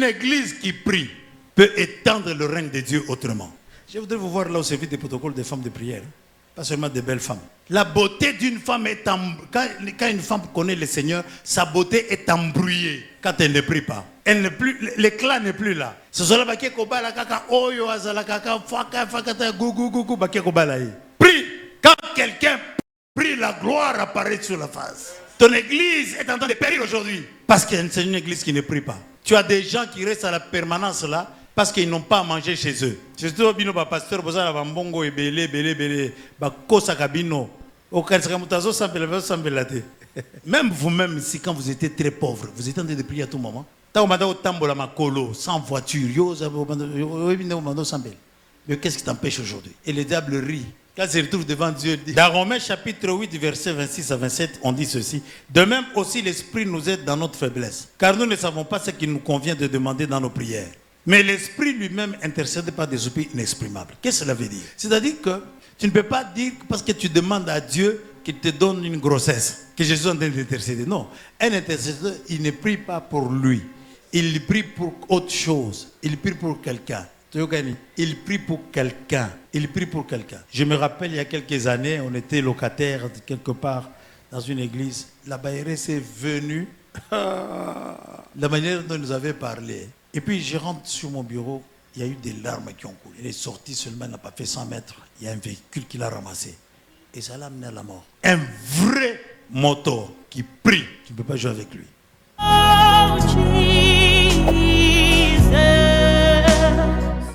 église qui prie peut étendre le règne de Dieu autrement. Je voudrais vous voir là au service des protocoles des femmes de prière. Pas seulement des belles femmes. La beauté d'une femme est quand une femme connaît le Seigneur, sa beauté est embrouillée quand elle ne prie pas. Elle n'est plus, l'éclat n'est plus là. Prie. Quand quelqu'un prie, la gloire apparaît sur la face. Ton église est en train de périr aujourd'hui parce que c'est une église qui ne prie pas. Tu as des gens qui restent à la permanence là parce qu'ils n'ont pas à manger chez eux. C'est tout bino ba pasteur boza ba mbongo ebele ba kosa kabino. Même vous-même ici quand vous étiez très pauvre, vous étiez en train de prier à tout moment. Sans voiture, mais qu'est-ce qui t'empêche aujourd'hui? Et le diable rit. Quand il se retrouve devant Dieu, il dit, dans Romains chapitre 8, versets 26 à 27, on dit ceci. De même aussi l'Esprit nous aide dans notre faiblesse. Car nous ne savons pas ce qu'il nous convient de demander dans nos prières. Mais l'Esprit lui-même intercède par des soupirs inexprimables. Qu'est-ce que cela veut dire? C'est-à-dire que tu ne peux pas dire parce que tu demandes à Dieu qu'il te donne une grossesse, que Jésus est en train d'intercéder. Non, un intercesseur, il ne prie pas pour lui. Il prie pour autre chose. Il prie pour quelqu'un. Il prie pour quelqu'un. Il prie pour quelqu'un. Je me rappelle, il y a quelques années, on était locataire quelque part dans une église. La bailleresse est venue. La manière dont elle nous avait parlé. Et puis, je rentre sur mon bureau. Il y a eu des larmes qui ont coulé. Elle est sortie seulement, elle n'a pas fait 100 mètres. Il y a un véhicule qui l'a ramassé. Et ça l'a amené à la mort. Un vrai moteur qui prie. Tu ne peux pas jouer avec lui.